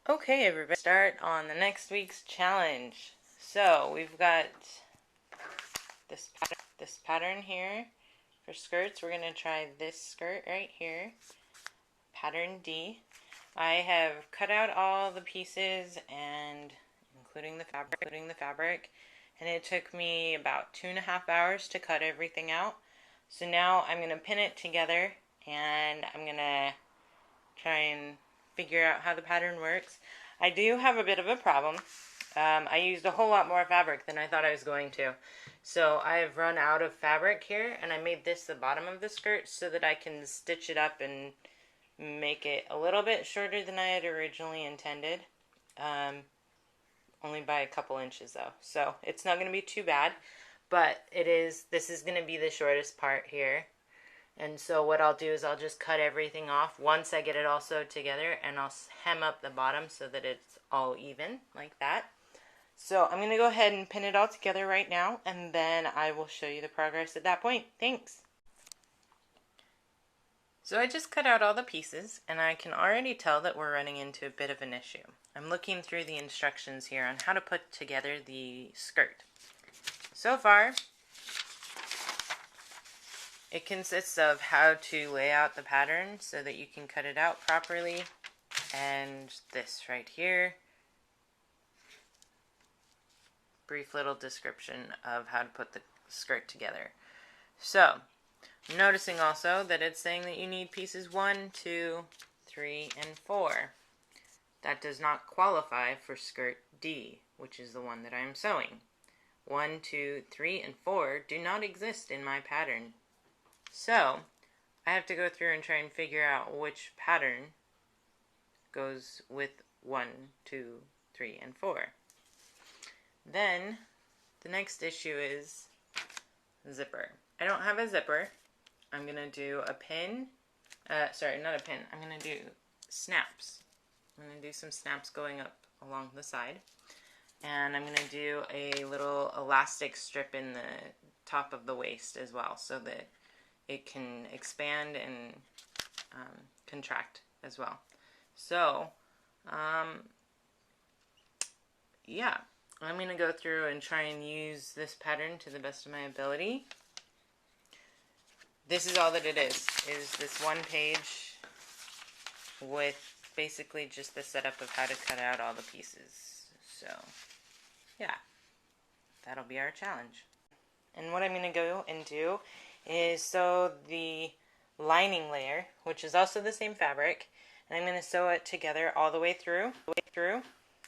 Okay, everybody, start on the next week's challenge. So we've got this pattern here for skirts. We're gonna try this skirt right here, pattern D. I have cut out all the pieces and including the fabric, and it took me about 2.5 hours to cut everything out. So now I'm gonna pin it together and I'm gonna try and figure out how the pattern works. I do have a bit of a problem. I used a whole lot more fabric than I thought I was going to. So I've run out of fabric here, and I made this the bottom of the skirt so that I can stitch it up and make it a little bit shorter than I had originally intended. Only by a couple inches though. So it's not going to be too bad, but this is going to be the shortest part here. And so what I'll do is I'll just cut everything off once I get it all sewed together, and I'll hem up the bottom so that it's all even like that. So I'm going to go ahead and pin it all together right now, and then I will show you the progress at that point. Thanks! So I just cut out all the pieces, and I can already tell that we're running into a bit of an issue. I'm looking through the instructions here on how to put together the skirt. So far, it consists of how to lay out the pattern so that you can cut it out properly, and this right here, brief little description of how to put the skirt together. So, I'm noticing also that it's saying that you need pieces 1, 2, 3, and 4. That does not qualify for skirt D, which is the one that I'm sewing. 1, 2, 3, and 4 do not exist in my pattern. So, I have to go through and try and figure out which pattern goes with 1, 2, 3, and 4. Then, the next issue is zipper. I don't have a zipper. I'm going to do a pin. Sorry, not a pin. I'm going to do snaps. I'm going to do some snaps going up along the side. And I'm going to do a little elastic strip in the top of the waist as well, so that it can expand and contract as well. So, yeah, I'm going to go through and try and use this pattern to the best of my ability. This is all that it is this one page with basically just the setup of how to cut out all the pieces. So, yeah, that'll be our challenge. And what I'm going to go and do is sew the lining layer, which is also the same fabric, and I'm going to sew it together all the way through.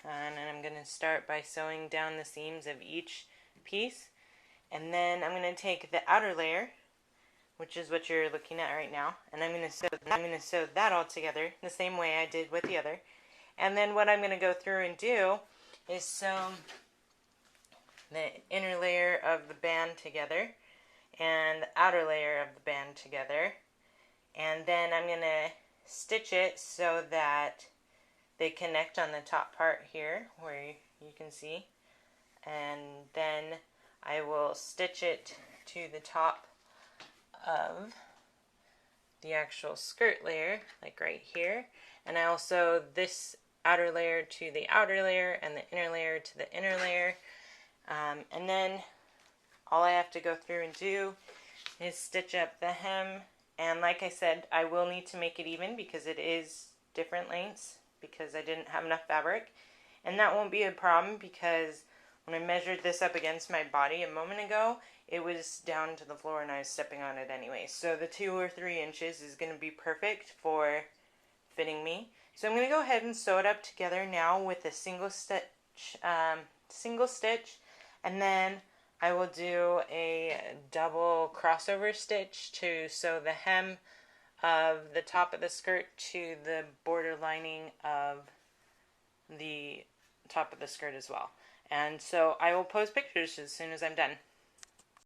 And I'm going to start by sewing down the seams of each piece, and then I'm going to take the outer layer, which is what you're looking at right now, and I'm going to sew that all together the same way I did with the other. And then what I'm going to go through and do is sew the inner layer of the band together and the outer layer of the band together, and then I'm going to stitch it so that they connect on the top part here where you can see, and then I will stitch it to the top of the actual skirt layer, like right here, and I will sew this outer layer to the outer layer and the inner layer to the inner layer, and then all I have to go through and do is stitch up the hem. And like I said, I will need to make it even because it is different lengths because I didn't have enough fabric, and that won't be a problem because when I measured this up against my body a moment ago, it was down to the floor and I was stepping on it anyway. So the 2 or 3 inches is going to be perfect for fitting me. So I'm going to go ahead and sew it up together now with a single stitch, and then I will do a double crossover stitch to sew the hem of the top of the skirt to the border lining of the top of the skirt as well. And so I will post pictures as soon as I'm done.